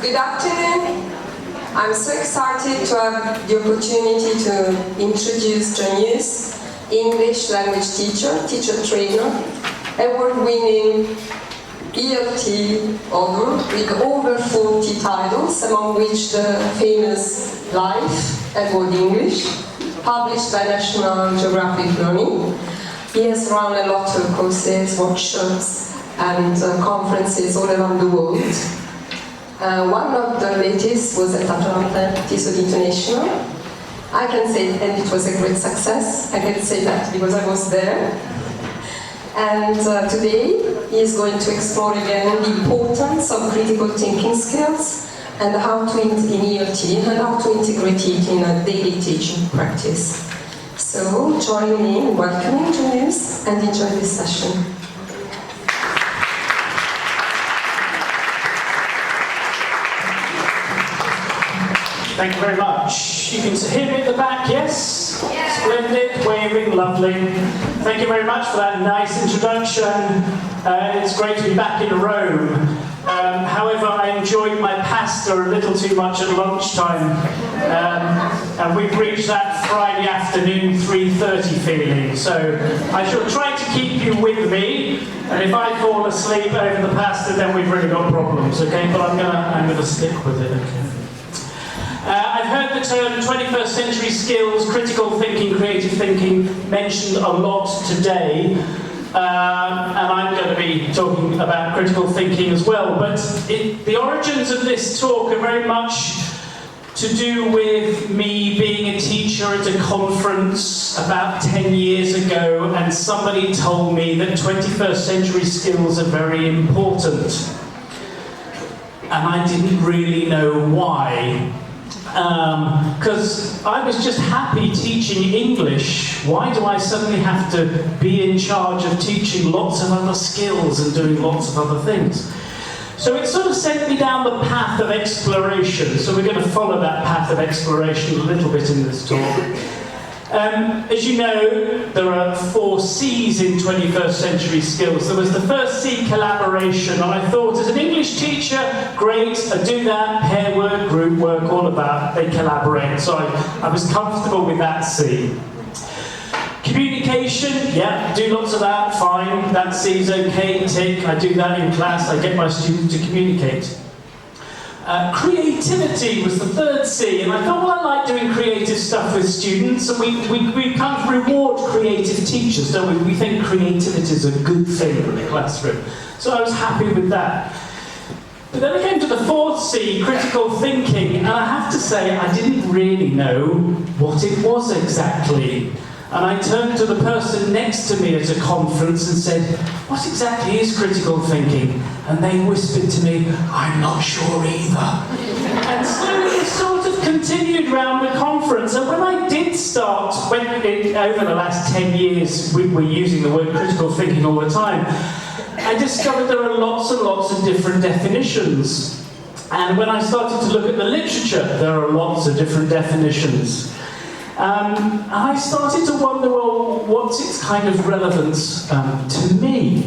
Good afternoon. I'm so excited to have the opportunity to introduce Hughes, English language teacher trainer, award-winning ELT author with over 40 titles, among which the famous Life and World English, published by National Geographic Learning. He has run a lot of courses, workshops, and conferences all around the world. One of the latest was at Untitled International. I can say, and it was a great success. I can say that because I was there. And today he is going to explore again the importance of critical thinking skills and how to in ELT and how to integrate it in a daily teaching practice. So join me in welcoming Hughes and enjoy this session. Thank you very much. You can hear me at the back, yes? Yeah. Splendid, waving, lovely. Thank you very much for that nice introduction. It's great to be back in Rome. However, I enjoyed my pasta a little too much at lunchtime. And we've reached that Friday afternoon 3:30 feeling. So I shall try to keep you with me. And if I fall asleep over the pasta, then we've really got problems, okay? But I'm gonna stick with it, okay? I've heard the term 21st century skills, critical thinking, creative thinking mentioned a lot today, and I'm going to be talking about critical thinking as well, but the origins of this talk are very much to do with me being a teacher at a conference about 10 years ago, and somebody told me that 21st century skills are very important, and I didn't really know why. Because I was just happy teaching English. Why do I suddenly have to be in charge of teaching lots of other skills and doing lots of other things? So it sort of sent me down the path of exploration. So we're going to follow that path of exploration a little bit in this talk. As you know, there are 4 C's in 21st century skills. There was the first C, collaboration, and I thought as an English teacher, great, I do that, pair work, group work, all of that, they collaborate. So I was comfortable with that C. Communication, yeah, do lots of that, fine, that C's okay, tick, I do that in class, I get my students to communicate. Creativity was the 3rd C, and I thought, well, I like doing creative stuff with students, and we kind of reward creative teachers, don't we? We think creativity is a good thing in the classroom. So I was happy with that. But then I came to the 4th C, critical thinking, and I have to say, I didn't really know what it was exactly. And I turned to the person next to me at a conference and said, what exactly is critical thinking? And they whispered to me, I'm not sure either. And so it sort of continued round the conference. And when I did start, over the last 10 years, we were using the word critical thinking all the time, I discovered there are lots and lots of different definitions. And when I started to look at the literature, there are lots of different definitions. And I started to wonder, well, what's its kind of relevance to me?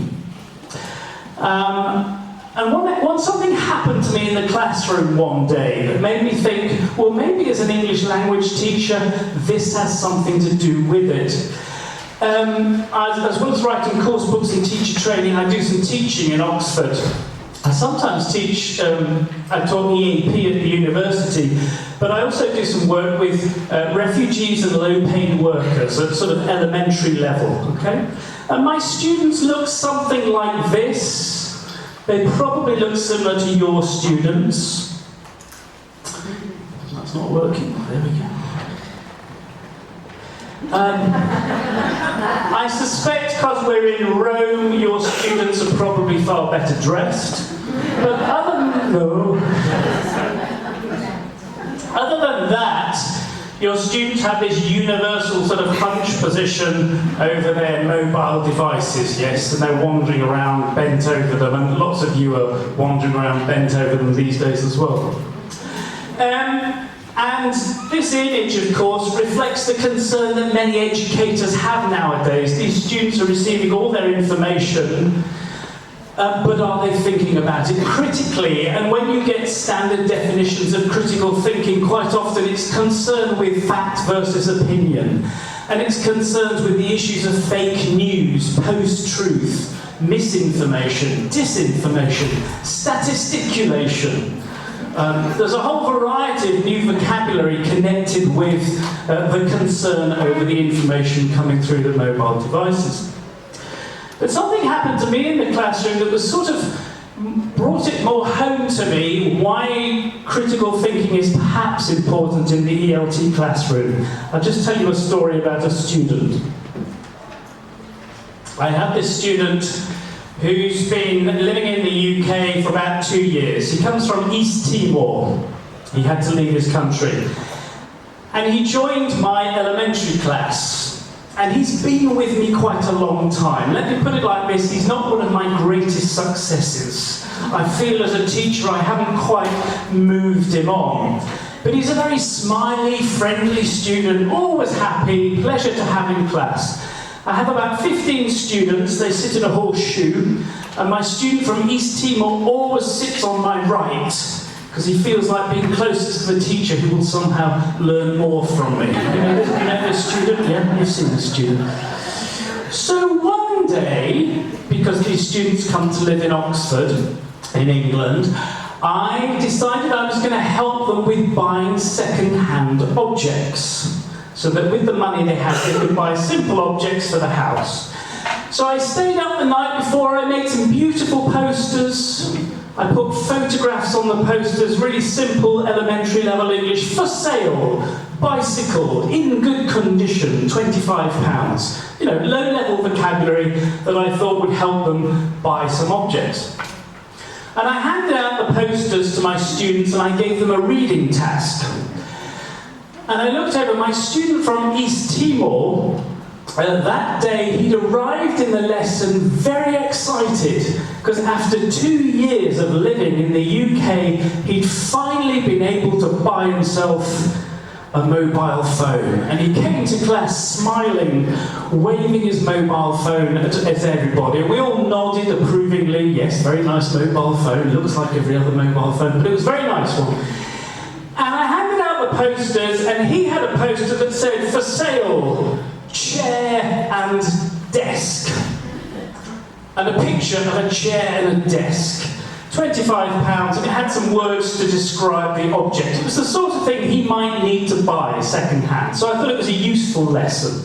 And something happened to me in the classroom one day that made me think, well, maybe as an English language teacher, this has something to do with it. As well as writing course books and teacher training, I do some teaching in Oxford. I sometimes teach, I taught EAP at the university, but I also do some work with refugees and low-paid workers at sort of elementary level, okay? And my students look something like this. They probably look similar to your students. That's not working, there we go. I suspect because we're in Rome, your students are probably far better dressed. But other than that, your students have this universal sort of hunch position over their mobile devices, yes, and they're wandering around bent over them, and lots of you are wandering around bent over them these days as well. And this image, of course, reflects the concern that many educators have nowadays. These students are receiving all their information but are they thinking about it critically? And when you get standard definitions of critical thinking, quite often it's concerned with fact versus opinion. And it's concerned with the issues of fake news, post-truth, misinformation, disinformation, statisticulation. There's a whole variety of new vocabulary connected with the concern over the information coming through the mobile devices. But something happened to me in the classroom that was sort of brought it more home to me why critical thinking is perhaps important in the ELT classroom. I'll just tell you a story about a student. I have this student who's been living in the UK for about 2 years. He comes from East Timor. He had to leave his country. And he joined my elementary class. And he's been with me quite a long time. Let me put it like this, he's not one of my greatest successes. I feel as a teacher I haven't quite moved him on. But he's a very smiley, friendly student, always happy, pleasure to have in class. I have about 15 students, they sit in a horseshoe, and my student from East Timor always sits on my right, because he feels like being closest to the teacher who will somehow learn more from me. You know this student? Yeah, you've seen this student. So one day, because these students come to live in Oxford, in England, I decided I was going to help them with buying second-hand objects, so that with the money they had, they could buy simple objects for the house. So I stayed up the night before, I made some beautiful posters. I put photographs on the posters, really simple elementary level English, for sale, bicycle, in good condition, £25. You know, low level vocabulary that I thought would help them buy some objects. And I handed out the posters to my students and I gave them a reading task. And I looked over my student from East Timor. That day he'd arrived in the lesson very excited because after 2 years of living in the UK he'd finally been able to buy himself a mobile phone, and he came to class smiling, waving his mobile phone at everybody, and we all nodded approvingly. Yes, very nice mobile phone, looks like every other mobile phone, but it was a very nice one. And I handed out the posters, and he had a poster that said, "For sale, chair and desk." And a picture of a chair and a desk. £25, and it had some words to describe the object. It was the sort of thing he might need to buy second hand, so I thought it was a useful lesson.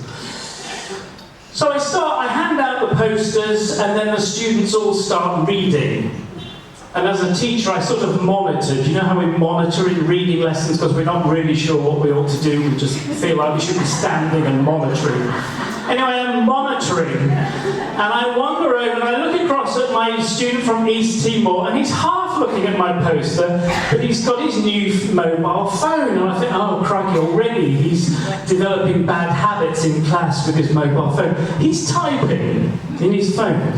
So I hand out the posters, and then the students all start reading. And as a teacher, I sort of monitored. You know how we monitor in reading lessons because we're not really sure what we ought to do. We just feel like we should be standing and monitoring. Anyway, I'm monitoring, and I wander over and I look across at my student from East Timor, and he's half looking at my poster, but he's got his new mobile phone, and I think, oh crikey, already he's developing bad habits in class with his mobile phone. He's typing in his phone.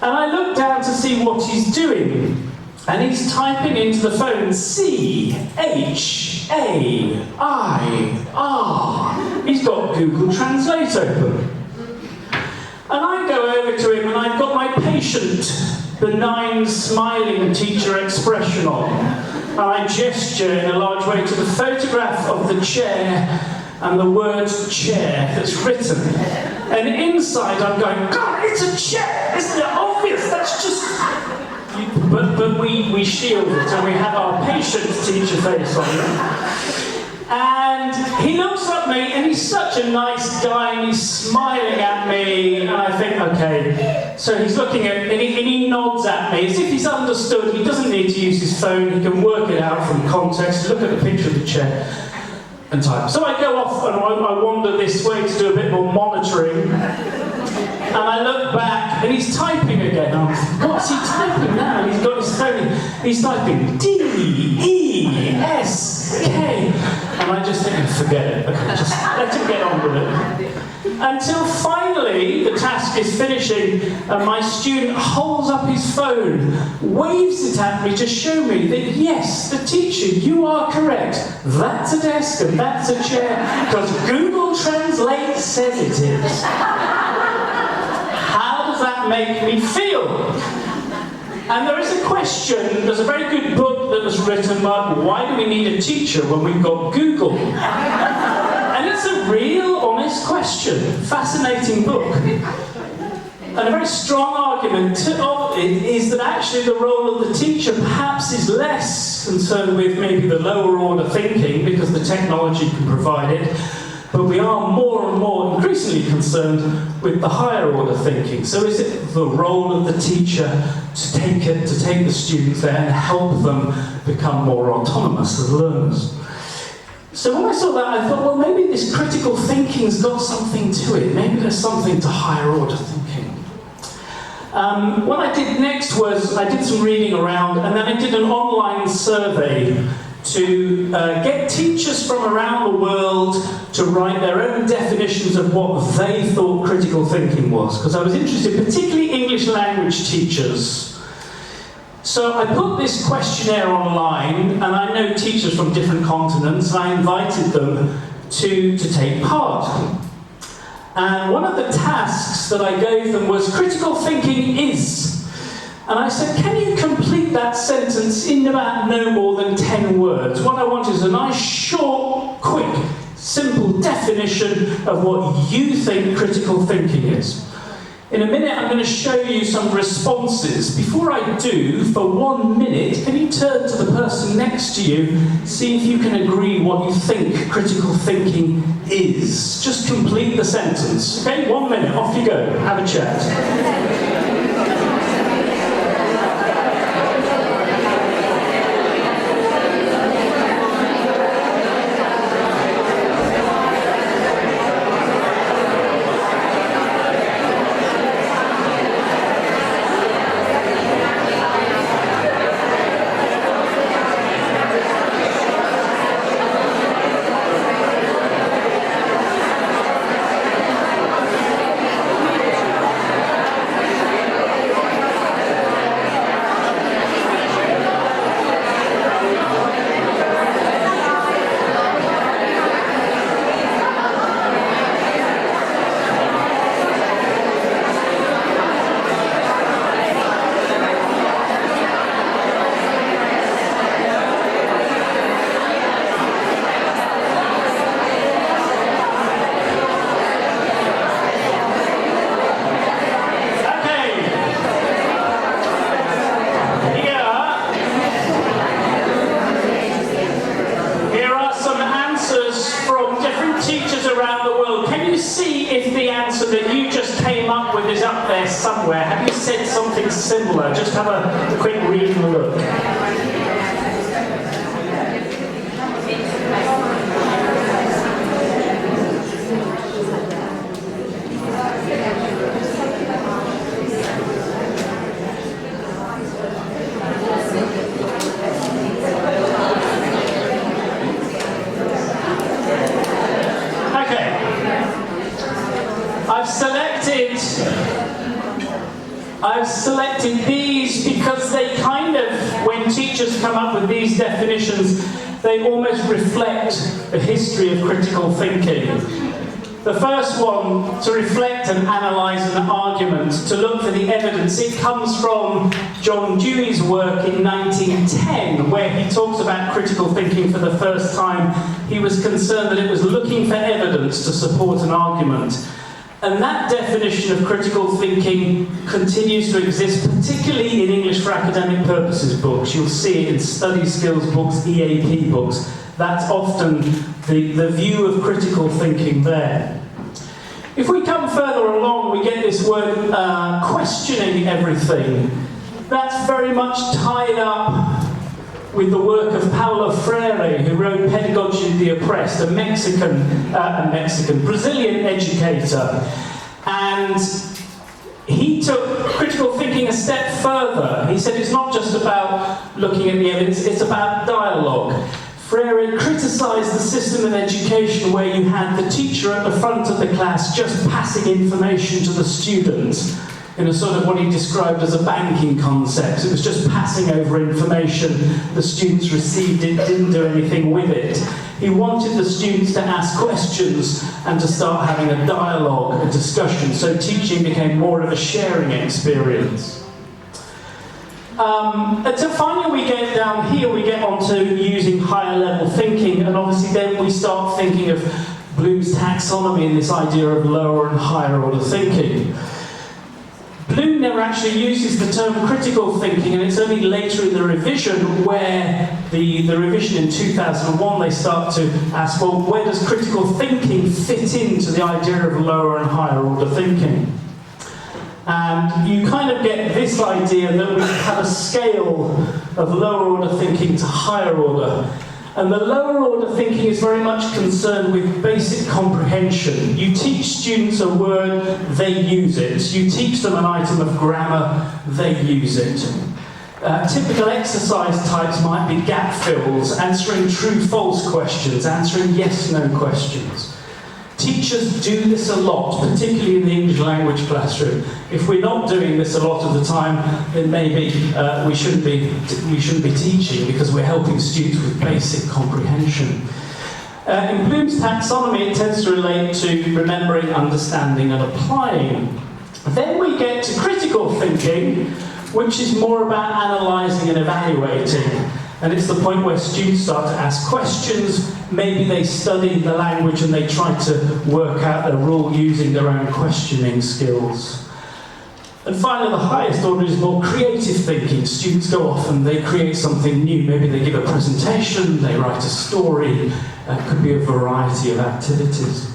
And I look down to see what he's doing, and he's typing into the phone C-H-A-I-R. He's got Google Translate open. And I go over to him, and I've got my patient, benign, smiling teacher expression on. And I gesture in a large way to the photograph of the chair and the word chair that's written. And inside I'm going, God, it's a chair! Isn't it obvious? That's just... But we shield it, and we have our patient teacher face on it. And he looks at me, and he's such a nice guy, and he's smiling at me, and I think, okay. So he's looking at, and he nods at me, as if he's understood. He doesn't need to use his phone, he can work it out from context, look at the picture of the chair, and type. So I go off, and I wander this way to do a bit more monitoring. And I look back, and he's typing again. What's he typing now? He's got his phone. He's typing D-E-S-K. And I just think, forget it. Okay, just let him get on with it. Until finally, the task is finishing, and my student holds up his phone, waves it at me to show me that, yes, the teacher, you are correct. That's a desk and that's a chair, because Google Translate says it is. How does that make me feel? And there is a question, there's a very good book that was written about why do we need a teacher when we've got Google? And it's a real, honest question. Fascinating book. And a very strong argument of it is that actually the role of the teacher perhaps is less concerned with maybe the lower order thinking because the technology can provide it, but we are more and more increasingly concerned with the higher order thinking. So is it the role of the teacher to take the students there and help them become more autonomous as learners? So when I saw that, I thought, well, maybe this critical thinking's got something to it. Maybe there's something to higher order thinking. What I did next was I did some reading around, and then I did an online survey to get teachers from around the world to write their own definitions of what they thought critical thinking was, because I was interested, particularly English language teachers. So I put this questionnaire online, and I know teachers from different continents, and I invited them to take part. And one of the tasks that I gave them was critical thinking is. And I said, can you complete that sentence in about no more than 10 words? What I want is a nice, short, quick, simple definition of what you think critical thinking is. In a minute, I'm going to show you some responses. Before I do, for 1 minute, can you turn to the person next to you, see if you can agree what you think critical thinking is. Just complete the sentence. Okay, 1 minute, off you go. Have a chat. Somewhere. Have you said something similar? Just have a quick read and look. Okay. I've selected these because they kind of, when teachers come up with these definitions, they almost reflect the history of critical thinking. The first one, to reflect and analyse an argument, to look for the evidence. It comes from John Dewey's work in 1910, where he talks about critical thinking for the first time. He was concerned that it was looking for evidence to support an argument. And that definition of critical thinking continues to exist, particularly in English for academic purposes books. You'll see it in study skills books, EAP books. That's often the view of critical thinking there. If we come further along, we get this word questioning everything. That's very much tied up with the work of Paulo Freire, who wrote Pedagogy of the Oppressed, a Brazilian educator. And he took critical thinking a step further. He said it's not just about looking at the evidence, it's about dialogue. Freire criticised the system of education where you had the teacher at the front of the class just passing information to the students in a sort of what he described as a banking concept. It was just passing over information, the students received it, didn't do anything with it. He wanted the students to ask questions and to start having a dialogue, a discussion, so teaching became more of a sharing experience. And so finally we get down here, we get onto using higher level thinking, and obviously then we start thinking of Bloom's taxonomy and this idea of lower and higher order thinking. Bloom never actually uses the term critical thinking, and it's only later in the revision where the revision in 2001 they start to ask, well, where does critical thinking fit into the idea of lower and higher order thinking? And you kind of get this idea that we have a scale of lower order thinking to higher order. And the lower order thinking is very much concerned with basic comprehension. You teach students a word, they use it. You teach them an item of grammar, they use it. Typical exercise types might be gap fills, answering true-false questions, answering yes-no questions. Teachers do this a lot, particularly in the English language classroom. If we're not doing this a lot of the time, then maybe we shouldn't be teaching, because we're helping students with basic comprehension. In Bloom's taxonomy, it tends to relate to remembering, understanding, and applying. Then we get to critical thinking, which is more about analysing and evaluating. And it's the point where students start to ask questions. Maybe they study the language and they try to work out a rule using their own questioning skills. And finally, the highest order is more creative thinking. Students go off and they create something new. Maybe they give a presentation, they write a story. It could be a variety of activities.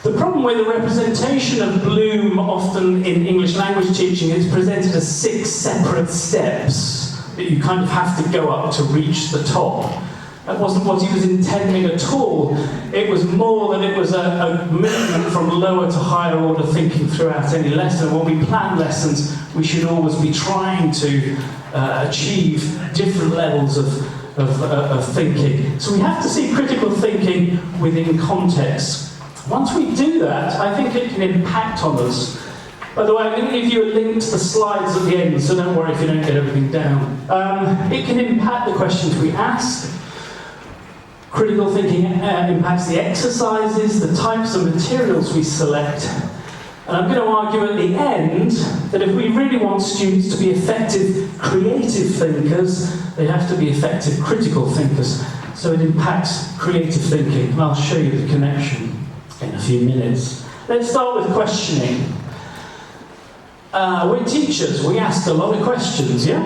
The problem with the representation of Bloom, often in English language teaching, is presented as 6 separate steps that you kind of have to go up to reach the top. That wasn't what he was intending at all. It was more that it was a movement from lower to higher order thinking throughout any lesson. When we plan lessons, we should always be trying to achieve different levels of thinking. So we have to see critical thinking within context. Once we do that, I think it can impact on us. By the way, I'm going to give you a link to the slides at the end, so don't worry if you don't get everything down. It can impact the questions we ask. Critical thinking impacts the exercises, the types of materials we select. And I'm going to argue at the end that if we really want students to be effective creative thinkers, they have to be effective critical thinkers. So it impacts creative thinking, and I'll show you the connection in a few minutes. Let's start with questioning. We're teachers, we ask a lot of questions, yeah?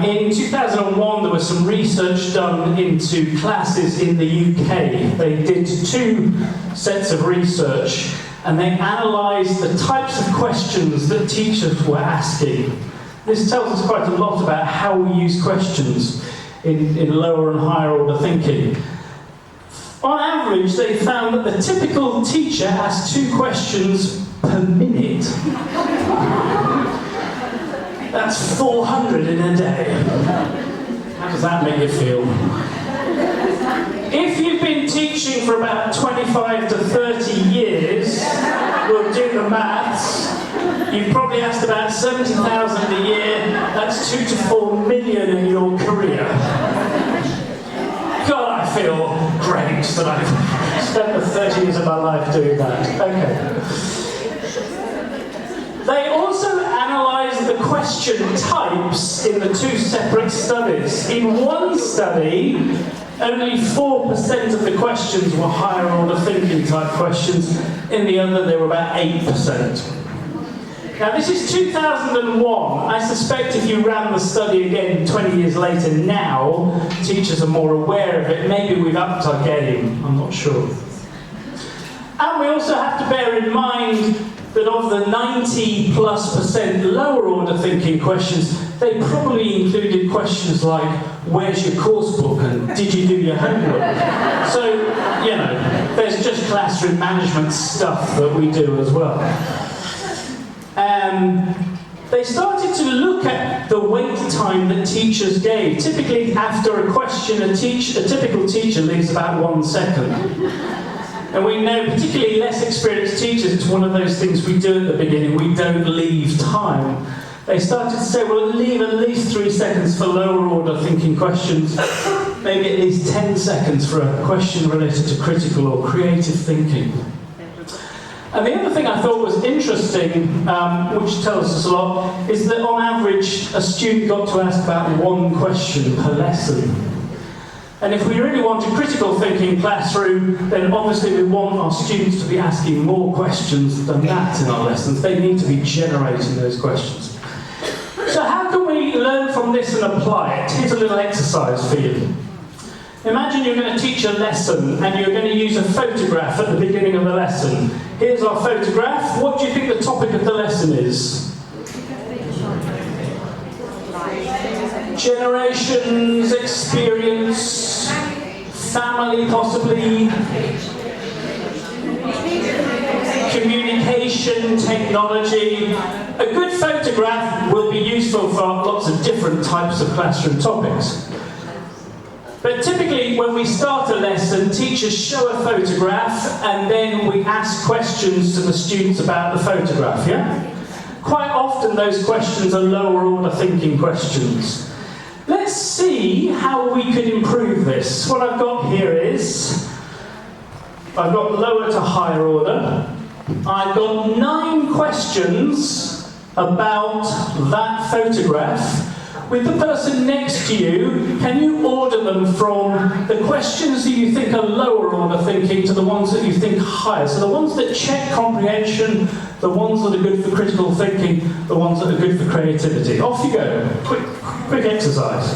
In 2001, there was some research done into classes in the UK. They did 2 sets of research, and they analysed the types of questions that teachers were asking. This tells us quite a lot about how we use questions in lower and higher order thinking. On average, they found that the typical teacher asked 2 questions per minute. That's 400 in a day. How does that make you feel? If you've been teaching for about 25 to 30 years, we'll do the maths, you've probably asked about 70,000 a year, that's 2 to 4 million in your career. God, I feel great that I've spent the 30 years of my life doing that. Okay. They also analysed the question types in the 2 separate studies. In one study, only 4% of the questions were higher order thinking type questions. In the other, they were about 8%. Now, this is 2001. I suspect if you ran the study again 20 years later now, teachers are more aware of it. Maybe we've upped our game, I'm not sure. And we also have to bear in mind that of the 90+% lower order thinking questions, they probably included questions like, where's your course book and did you do your homework? So, you know, there's just classroom management stuff that we do as well. They started to look at the wait time that teachers gave. Typically, after a question, a typical teacher leaves about 1 second. And we know, particularly less experienced teachers, it's one of those things we do at the beginning, we don't leave time. They started to say, well, leave at least 3 seconds for lower order thinking questions, maybe at least 10 seconds for a question related to critical or creative thinking. And the other thing I thought was interesting, which tells us a lot, is that on average a student got to ask about one question per lesson. And if we really want a critical thinking classroom, then obviously we want our students to be asking more questions than that in our lessons. They need to be generating those questions. So how can we learn from this and apply it? Here's a little exercise for you. Imagine you're going to teach a lesson and you're going to use a photograph at the beginning of the lesson. Here's our photograph. What do you think the topic of the lesson is? Generations, experience, family possibly, communication, technology. A good photograph will be useful for lots of different types of classroom topics. But typically when we start a lesson, teachers show a photograph and then we ask questions to the students about the photograph, yeah? Quite often those questions are lower order thinking questions. Let's see how we could improve this. What I've got here is, I've got lower to higher order. I've got 9 questions about that photograph. With the person next to you, can you order them from the questions that you think are lower order thinking to the ones that you think higher? So the ones that check comprehension, the ones that are good for critical thinking, the ones that are good for creativity. Off you go. Quick exercise.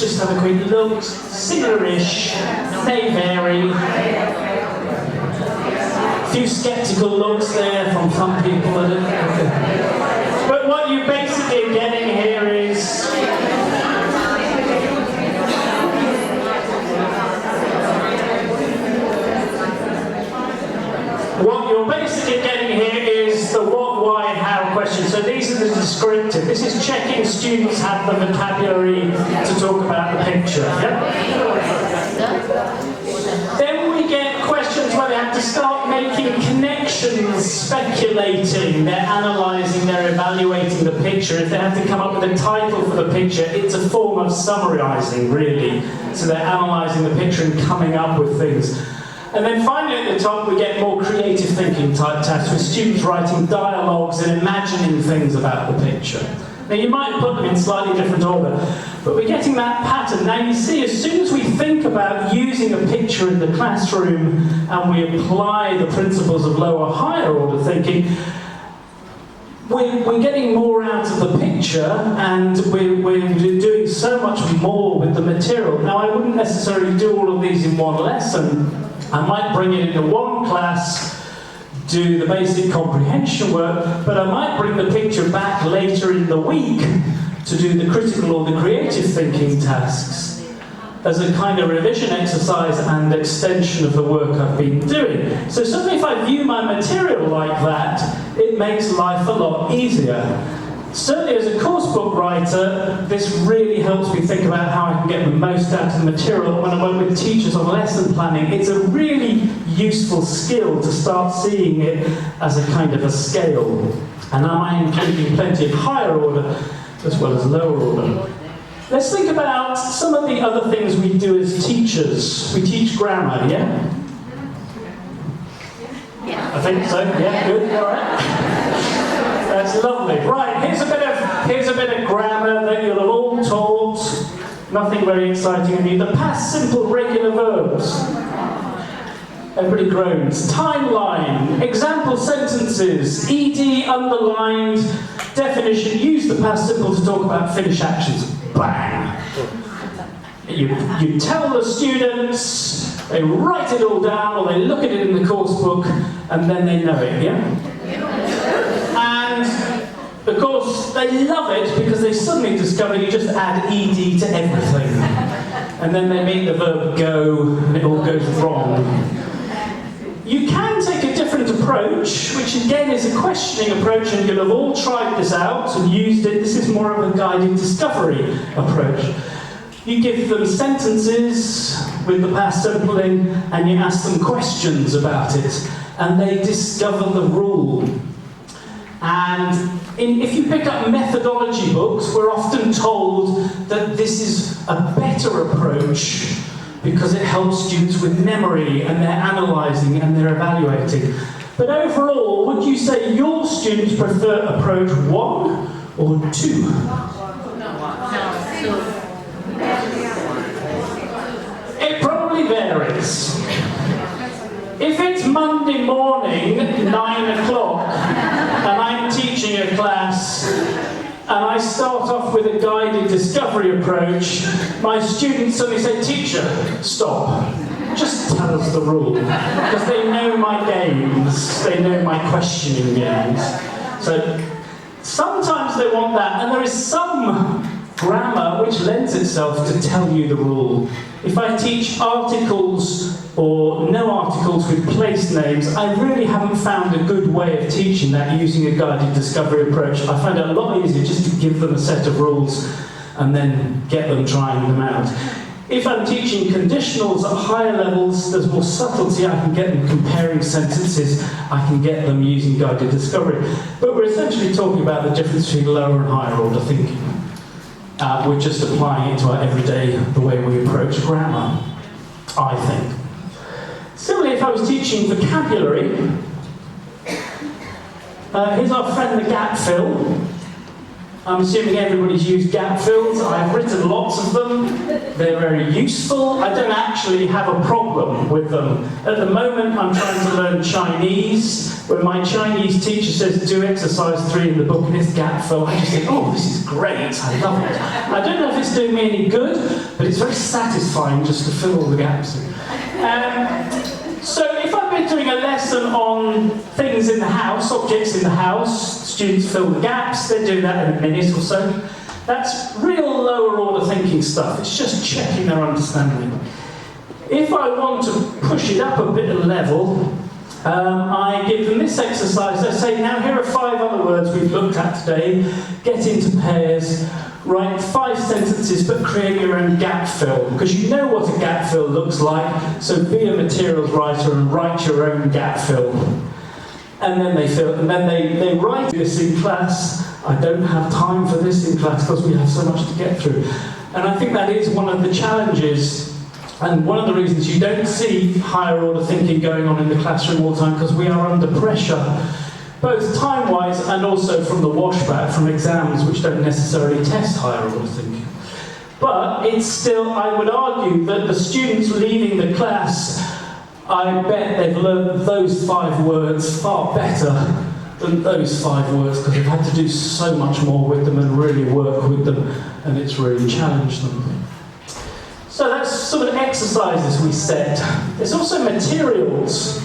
Just have a quick look, similar-ish, may vary. A few sceptical looks there from some people. But what you're basically getting here is the what, why, how question. So these are the descriptive. This is checking students have the vocabulary to talk about the picture. Yeah? Then we get questions where they have to start making connections, speculating, they're analysing, they're evaluating the picture. If they have to come up with a title for the picture, it's a form of summarising, really. So they're analysing the picture and coming up with things. And then finally at the top we get more creative thinking type tasks with students writing dialogues and imagining things about the picture. Now you might put them in slightly different order, but we're getting that pattern. Now you see, as soon as we think about using a picture in the classroom and we apply the principles of lower, higher order thinking, we're getting more out of the picture and we're doing so much more with the material. Now I wouldn't necessarily do all of these in one lesson. I might bring it into one class, do the basic comprehension work, but I might bring the picture back later in the week to do the critical or the creative thinking tasks. as a kind of revision exercise and extension of the work I've been doing. So suddenly if I view my material like that, it makes life a lot easier. Certainly as a course book writer, this really helps me think about how I can get the most out of the material. When I work with teachers on lesson planning, it's a really useful skill to start seeing it as a kind of a scale. And I'm including plenty of higher order as well as lower order. Let's think about some of the other things we do as teachers. We teach grammar, yeah? I think so, yeah, good, all right. That's lovely. Right, here's a bit of grammar that you'll have all taught. Nothing very exciting in you. The past simple regular verbs. Everybody groans. Timeline. Example sentences. ED underlined. Definition. Use the past simple to talk about finished actions. Bang. You tell the students, they write it all down, or they look at it in the course book, and then they know it, yeah? And, of course, they love it because they suddenly discover you just add ED to everything. And then they make the verb go, and it all goes wrong. You can take a different approach, which again is a questioning approach, and you'll have all tried this out and used it. This is more of a guided discovery approach. You give them sentences with the past simple in, and you ask them questions about it, and they discover the rule. And if you pick up methodology books, we're often told that this is a better approach because it helps students with memory, and they're analysing and they're evaluating. But overall, would you say your students prefer approach 1 or 2? It probably varies. If it's Monday morning, 9 o'clock, and I'm teaching a class, and I start off with a guided discovery approach, my students suddenly say, "Teacher, stop. Just tell us the rule." Because they know my games, they know my questioning games. So sometimes they want that, and there is some grammar which lends itself to tell you the rule. If I teach articles or no articles with place names, I really haven't found a good way of teaching that using a guided discovery approach. I find it a lot easier just to give them a set of rules and then get them trying them out. If I'm teaching conditionals at higher levels, there's more subtlety. I can get them comparing sentences. I can get them using guided discovery. But we're essentially talking about the difference between lower and higher order thinking. We're just applying it to our everyday, the way we approach grammar, I think. Similarly, if I was teaching vocabulary, here's our friend the gap fill. I'm assuming everybody's used gap fills. I've written lots of them. They're very useful. I don't actually have a problem with them. At the moment, I'm trying to learn Chinese, where my Chinese teacher says, "Do exercise 3 in the book," and it's gap fill. I just think, oh, this is great. I love it. I don't know if it's doing me any good, but it's very satisfying just to fill all the gaps in. So if I've been doing a lesson on things in the house, objects in the house, students fill the gaps, they do that in a minute or so. That's real lower order thinking stuff. It's just checking their understanding. If I want to push it up a bit of level, I give them this exercise. I say, now here are 5 other words we've looked at today. Get into pairs. Write 5 sentences, but create your own gap fill, because you know what a gap fill looks like, so be a materials writer and write your own gap fill. And then they fill, and then they write this in class. I don't have time for this in class because we have so much to get through. And I think that is one of the challenges, and one of the reasons you don't see higher order thinking going on in the classroom all the time, because we are under pressure, both time-wise and also from the washback from exams which don't necessarily test higher order thinking. But it's still, I would argue that the students leaving the class, I bet they've learned those 5 words far better than those 5 words, because they've had to do so much more with them and really work with them, and it's really challenged them. So that's some of the exercises we set. There's also materials.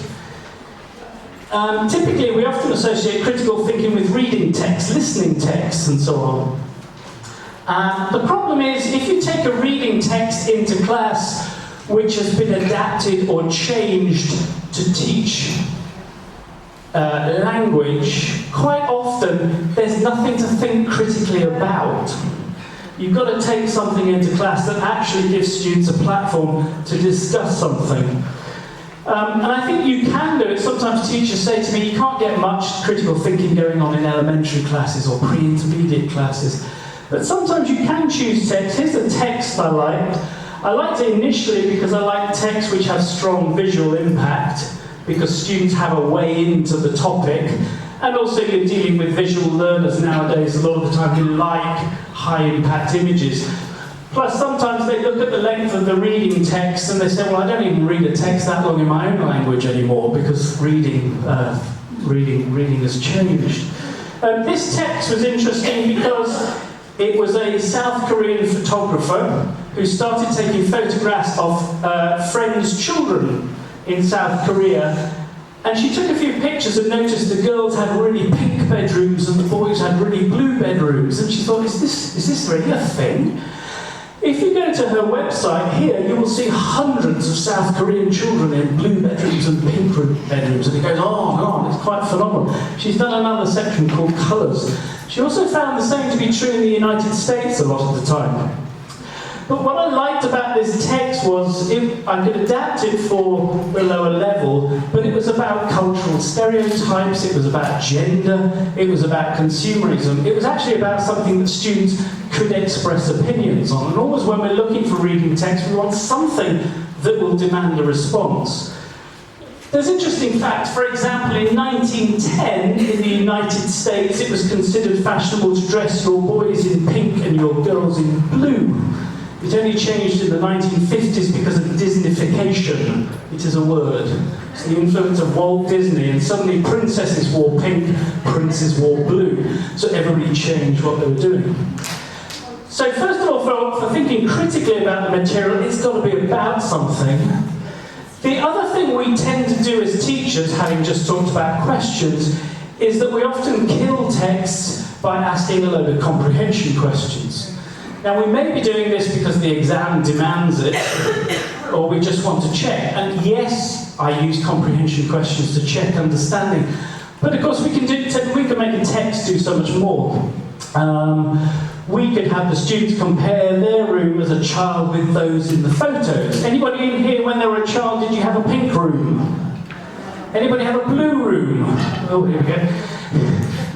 Typically, we often associate critical thinking with reading text, listening text, and so on. The problem is, if you take a reading text into class which has been adapted or changed to teach language, quite often there's nothing to think critically about. You've got to take something into class that actually gives students a platform to discuss something. And I think you can do it. Sometimes teachers say to me, you can't get much critical thinking going on in elementary classes or pre-intermediate classes. But sometimes you can choose text. Here's a text I liked. I liked it initially because I like texts which have strong visual impact, because students have a way into the topic. And also you're dealing with visual learners nowadays. A lot of the time who like high-impact images. Plus, sometimes they look at the length of the reading text and they say, well, I don't even read a text that long in my own language anymore because reading has changed. This text was interesting because it was a South Korean photographer who started taking photographs of friends' children in South Korea. And she took a few pictures and noticed the girls had really pink bedrooms and the boys had really blue bedrooms. And she thought, is this really a thing? If you go to her website here, you will see hundreds of South Korean children in blue bedrooms and pink bedrooms, and it goes on and on. It's quite phenomenal. She's done another section called Colours. She also found the same to be true in the United States a lot of the time. But what I liked about this text was I could adapt it for the lower level, but it was about cultural stereotypes, it was about gender, it was about consumerism. It was actually about something that students could express opinions on. And always when we're looking for reading text, we want something that will demand a response. There's interesting facts. For example, in 1910, in the United States, it was considered fashionable to dress your boys in pink and your girls in blue. It only changed in the 1950s because of Disneyfication. It is a word. It's the influence of Walt Disney, and suddenly princesses wore pink, princes wore blue. So everybody changed what they were doing. So first of all, for thinking critically about the material, it's got to be about something. The other thing we tend to do as teachers, having just talked about questions, is that we often kill texts by asking a load of comprehension questions. Now, we may be doing this because the exam demands it, or we just want to check. And yes, I use comprehension questions to check understanding. But of course, we can make a text do so much more. We could have the students compare their room as a child with those in the photos. Anybody in here, when they were a child, did you have a pink room? Anybody have a blue room? Oh, here we go.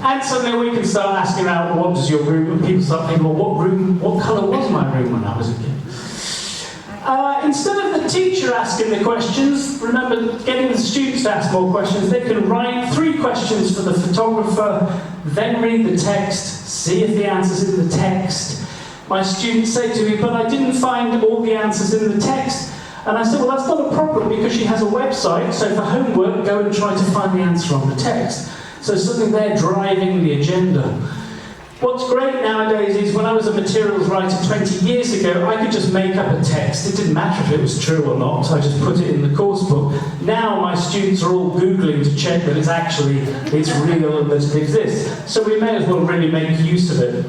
And suddenly we can start asking out, what does your room, and people start thinking, well, what colour was my room when I was a kid? Instead of the teacher asking the questions, remember getting the students to ask more questions, they can write 3 questions for the photographer, then read the text, see if the answer's in the text. My students say to me, but I didn't find all the answers in the text. And I said, well, that's not a problem because she has a website, so for homework, go and try to find the answer on the text. So suddenly they're driving the agenda. What's great nowadays is when I was a materials writer 20 years ago, I could just make up a text. It didn't matter if it was true or not, so I just put it in the course book. Now my students are all Googling to check that it's real and that it exists. So we may as well really make use of it.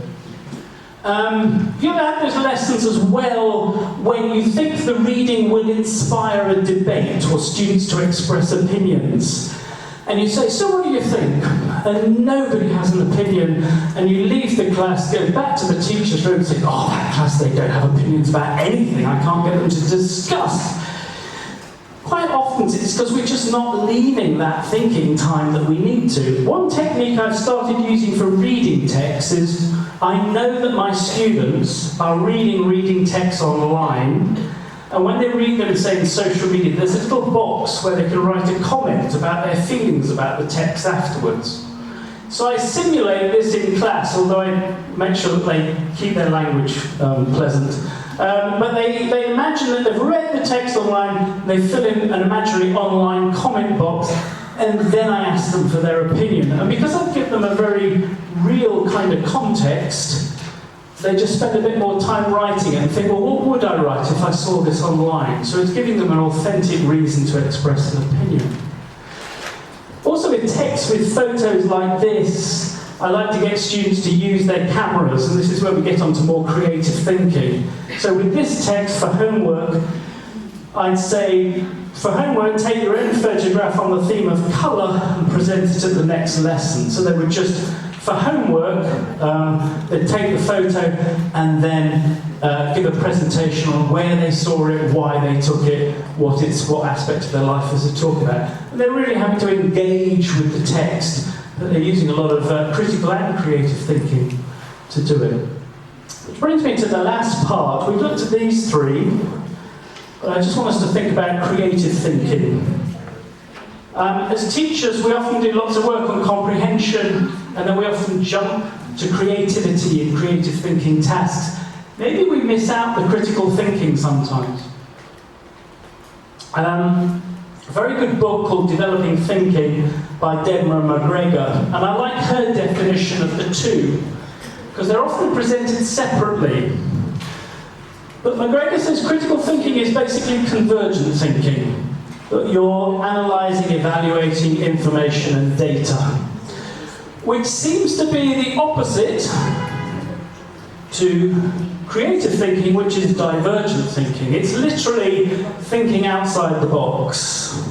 You ever had those lessons as well when you think the reading will inspire a debate or students to express opinions? And you say, so what do you think? And nobody has an opinion, and you leave the class, go back to the teacher's room and say, oh, that class, they don't have opinions about anything, I can't get them to discuss. Quite often it's because we're just not leaving that thinking time that we need to. One technique I've started using for reading texts is, I know that my students are reading texts online, and when they read them, say in social media, there's a little box where they can write a comment about their feelings about the text afterwards. So I simulate this in class, although I make sure that they keep their language pleasant. But they imagine that they've read the text online, they fill in an imaginary online comment box, and then I ask them for their opinion. And because I give them a very real kind of context, they just spend a bit more time writing it and think, well, what would I write if I saw this online? So it's giving them an authentic reason to express an opinion. Also with text with photos like this, I like to get students to use their cameras, and this is where we get onto more creative thinking. So with this text for homework, I'd say, for homework, take your own photograph on the theme of colour and present it at the next lesson. So they would just, for homework, they'd take the photo and then give a presentation on where they saw it, why they took it, what aspect of their life is it talking about. And they're really having to engage with the text, but they're using a lot of critical and creative thinking to do it. Which brings me to the last part. We've looked at these three, but I just want us to think about creative thinking. As teachers, we often do lots of work on comprehension, and then we often jump to creativity and creative thinking tasks. Maybe we miss out the critical thinking sometimes. A very good book called Developing Thinking by Deborah McGregor, and I like her definition of the two, because they're often presented separately. But McGregor says critical thinking is basically convergent thinking. That you're analysing, evaluating information and data, which seems to be the opposite to creative thinking, which is divergent thinking. It's literally thinking outside the box.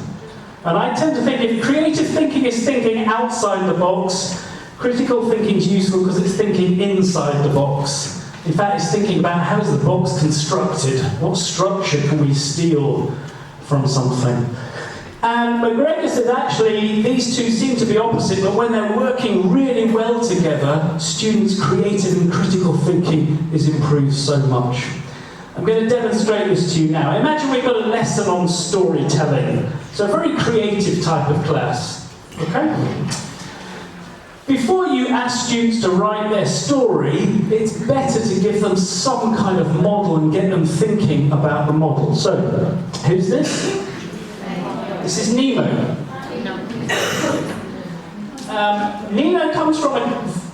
And I tend to think if creative thinking is thinking outside the box, critical thinking is useful because it's thinking inside the box. In fact, it's thinking about how is the box constructed? What structure can we steal from something? And McGregor said actually these two seem to be opposite, but when they're working really well together, students' creative and critical thinking is improved so much. I'm going to demonstrate this to you now. Imagine we've got a lesson on storytelling. So a very creative type of class. Okay? Before you ask students to write their story, it's better to give them some kind of model and get them thinking about the model. So, who's this? This is Nemo. Nemo comes from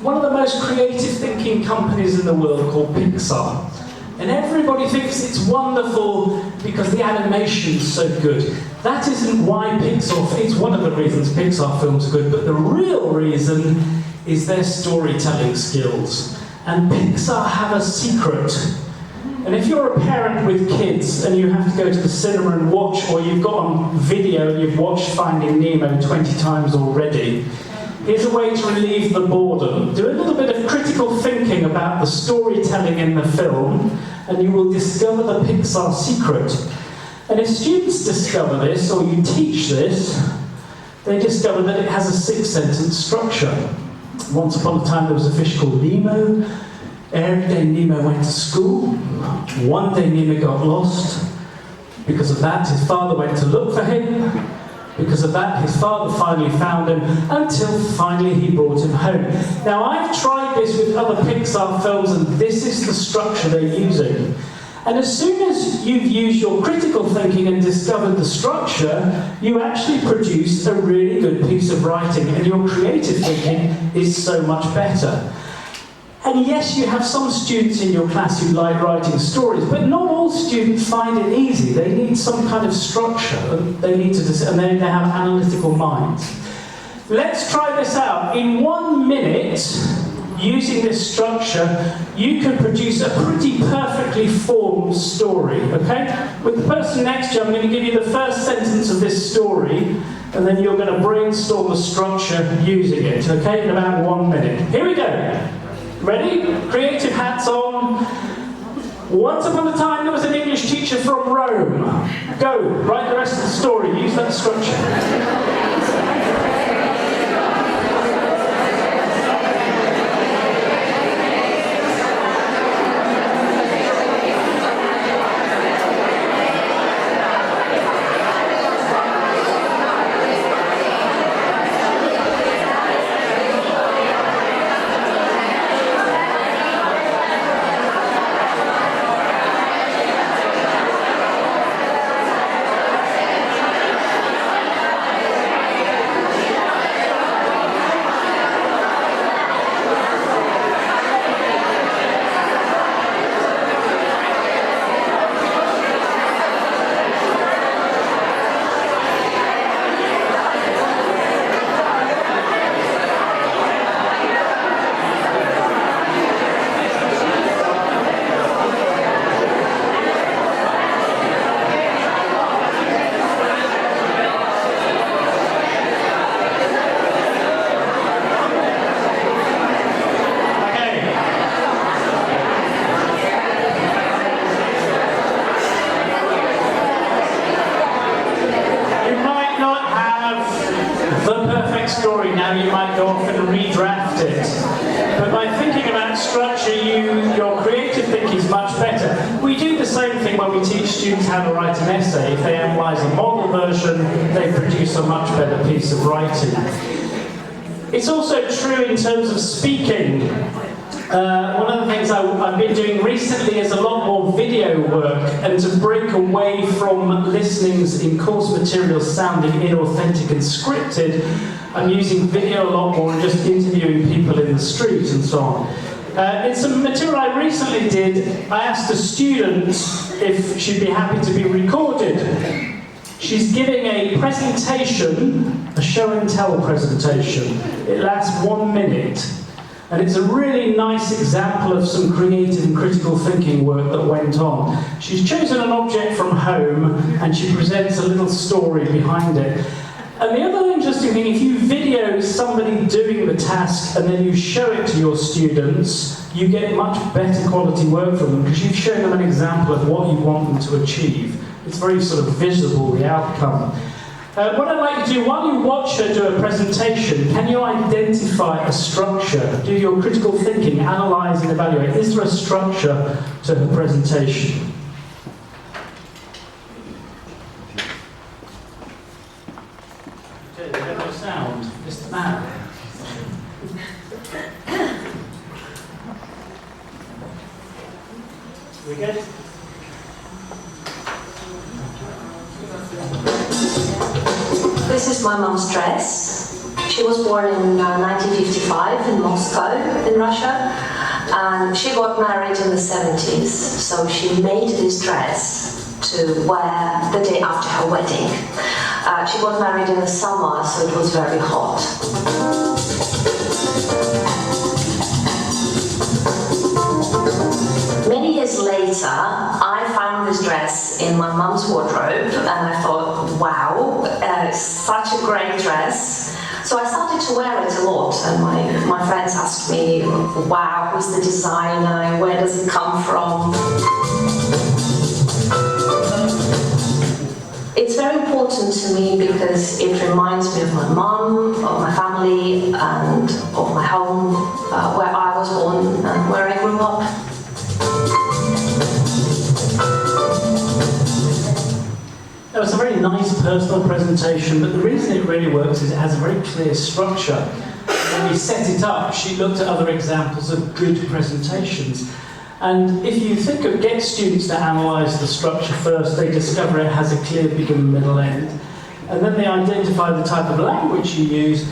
one of the most creative thinking companies in the world called Pixar. And everybody thinks it's wonderful because the animation's so good. That isn't why Pixar, it's one of the reasons Pixar films are good, but the real reason is their storytelling skills. And Pixar have a secret. And if you're a parent with kids and you have to go to the cinema and watch, or you've got on video and you've watched Finding Nemo 20 times already, here's a way to relieve the boredom. Do a little bit of critical thinking about the storytelling in the film, and you will discover the Pixar secret. And if students discover this, or you teach this, they discover that it has a 6-sentence structure. Once upon a time there was a fish called Nemo. Every day Nemo went to school. One day Nemo got lost. Because of that, his father went to look for him. Because of that, his father finally found him, until finally he brought him home. Now, I've tried this with other Pixar films, and this is the structure they're using. And as soon as you've used your critical thinking and discovered the structure, you actually produce a really good piece of writing, and your creative thinking is so much better. And yes, you have some students in your class who like writing stories, but not all students find it easy. They need some kind of structure, and they need to have analytical minds. Let's try this out. In 1 minute, using this structure, you can produce a pretty perfectly formed story, okay? With the person next to you, I'm going to give you the first sentence of this story, and then you're going to brainstorm the structure using it, okay? In about 1 minute. Here we go. Ready? Creative hats on. Once upon a time there was an English teacher from Rome. Go, write the rest of the story, use that structure. might go off and redraft it. But by thinking about structure, your creative thinking is much better. We do the same thing when we teach students how to write an essay. If they analyse a model version, they produce a much better piece of writing. It's also true in terms of speaking. One of the things I've been doing recently is a lot more video work, and to break away from listenings in course materials sounding inauthentic and scripted, I'm using video a lot more and just interviewing people in the street and so on. In some material I recently did, I asked a student if she'd be happy to be recorded. She's giving a presentation, a show and tell presentation. It lasts 1 minute. And it's a really nice example of some creative and critical thinking work that went on. She's chosen an object from home and she presents a little story behind it. And the other interesting thing, if you video somebody doing the task and then you show it to your students, you get much better quality work from them because you've shown them an example of what you want them to achieve. It's very sort of visible, the outcome. What I'd like to do, while you watch her do a presentation, can you identify a structure? Do your critical thinking, analyse and evaluate. Is there a structure to her presentation? Okay, there's no sound. Mr. Man. We good? This is my mom's dress. She was born in 1955 in Moscow, in Russia, and she got married in the 70s, so she made this dress to wear the day after her wedding. She got married in the summer, so it was very hot. Many years later, I found this dress in my mum's wardrobe and I thought, wow, such a great dress. So I started to wear it a lot and my friends asked me, wow, who's the designer, where does it come from? It's very important to me because it reminds me of my mum, of my family and of my home, where I was born and where I grew up. That was a very nice personal presentation, but the reason it really works is it has a very clear structure. When we set it up, she looked at other examples of good presentations. And if you think of get students to analyse the structure first, they discover it has a clear beginning, middle, end. And then they identify the type of language you use.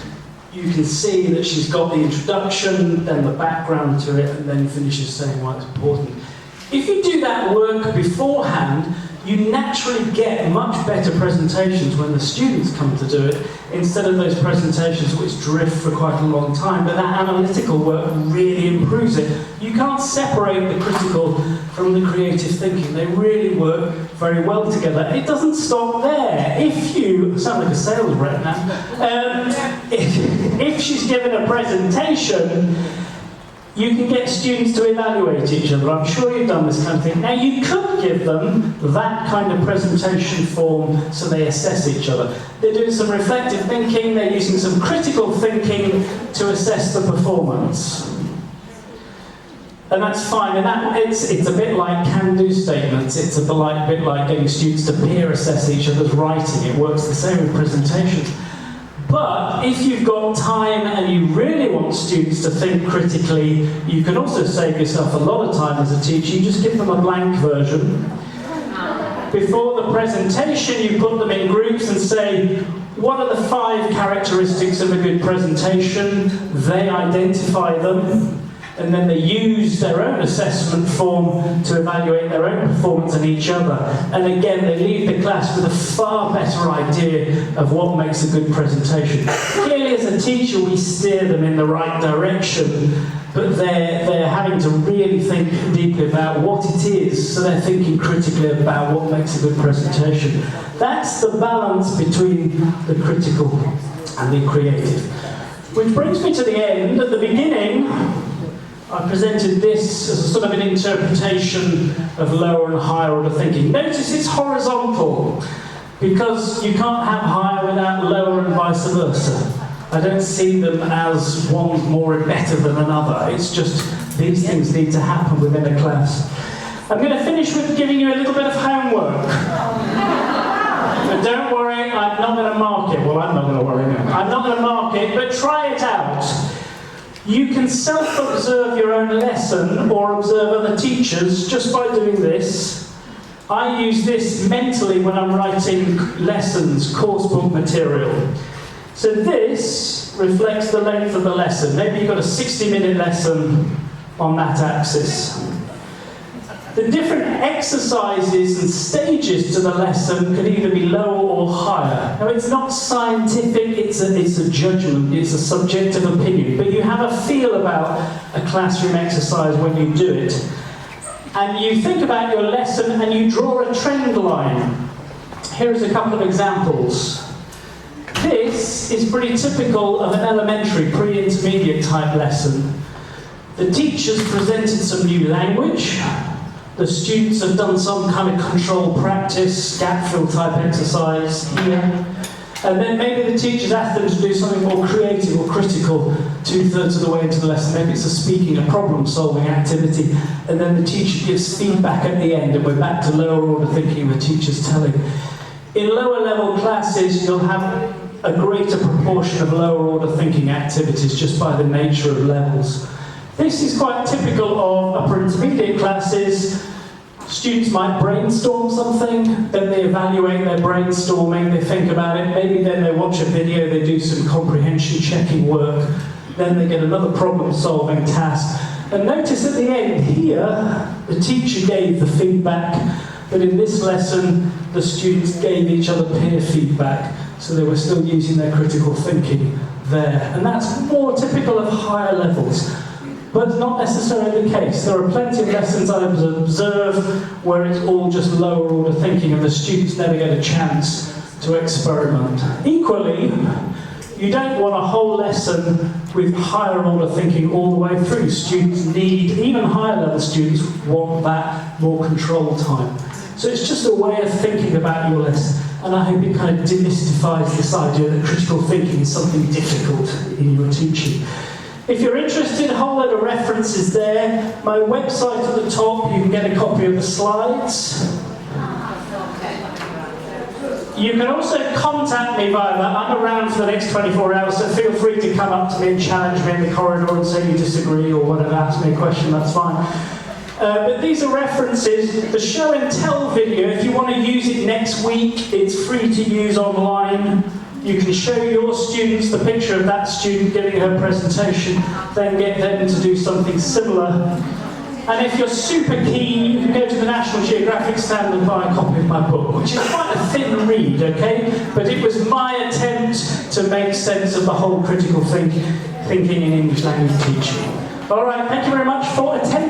You can see that she's got the introduction, then the background to it, and then finishes saying why it's important. If you do that work beforehand, you naturally get much better presentations when the students come to do it, instead of those presentations which drift for quite a long time. But that analytical work really improves it. You can't separate the critical from the creative thinking. They really work very well together. It doesn't stop there. If you, I sound like a sales rep now, if she's given a presentation, you can get students to evaluate each other. I'm sure you've done this kind of thing. Now, you could give them that kind of presentation form so they assess each other. They're doing some reflective thinking, they're using some critical thinking to assess the performance. And that's fine, and it's a bit like can-do statements. It's a bit like getting students to peer assess each other's writing. It works the same with presentations. But if you've got time and you really want students to think critically, you can also save yourself a lot of time as a teacher. You just give them a blank version. Before the presentation, you put them in groups and say, what are the 5 characteristics of a good presentation? They identify them. And then they use their own assessment form to evaluate their own performance and each other. And again, they leave the class with a far better idea of what makes a good presentation. Clearly, as a teacher, we steer them in the right direction, but they're having to really think deeply about what it is, so they're thinking critically about what makes a good presentation. That's the balance between the critical and the creative. Which brings me to the end. At the beginning, I presented this as a sort of an interpretation of lower and higher order thinking. Notice it's horizontal, because you can't have higher without lower and vice versa. I don't see them as one more better than another. It's just these things need to happen within a class. I'm going to finish with giving you a little bit of homework. But don't worry, I'm not going to mark it. Well, I'm not going to worry. I'm not going to mark it, but try it out. You can self-observe your own lesson or observe other teachers just by doing this. I use this mentally when I'm writing lessons, course book material. So this reflects the length of the lesson. Maybe you've got a 60-minute lesson on that axis. The different exercises and stages to the lesson can either be lower or higher. Now, it's not scientific, it's a judgment, it's a subjective opinion, but you have a feel about a classroom exercise when you do it. And you think about your lesson and you draw a trend line. Here's a couple of examples. This is pretty typical of an elementary, pre-intermediate type lesson. The teachers presented some new language. The students have done some kind of controlled practice, gap fill type exercise here. And then maybe the teachers asked them to do something more creative or critical 2/3 of the way into the lesson. Maybe it's a speaking, a problem-solving activity. And then the teacher gives feedback at the end, and we're back to lower order thinking, the teacher's telling. In lower level classes, you'll have a greater proportion of lower order thinking activities just by the nature of levels. This is quite typical of upper intermediate classes. Students might brainstorm something, then they evaluate their brainstorming, they think about it, maybe then they watch a video, they do some comprehension checking work, then they get another problem-solving task. And notice at the end here, the teacher gave the feedback, but in this lesson, the students gave each other peer feedback, so they were still using their critical thinking there. And that's more typical of higher levels. But not necessarily the case. There are plenty of lessons I observe where it's all just lower order thinking and the students never get a chance to experiment. Equally, you don't want a whole lesson with higher order thinking all the way through. Students need, even higher level students want that more control time. So it's just a way of thinking about your lesson. And I hope it kind of demystifies this idea that critical thinking is something difficult in your teaching. If you're interested, a whole load of references there. My website at the top, you can get a copy of the slides. You can also contact me via that. I'm around for the next 24 hours, so feel free to come up to me and challenge me in the corridor and say you disagree or whatever, ask me a question, that's fine. But these are references. The show and tell video, if you want to use it next week, it's free to use online. You can show your students the picture of that student giving her presentation, then get them to do something similar. And if you're super keen, you can go to the National Geographic stand and buy a copy of my book, which is quite a thin read, okay? But it was my attempt to make sense of the whole critical thinking in English language teaching. All right, thank you very much for attending.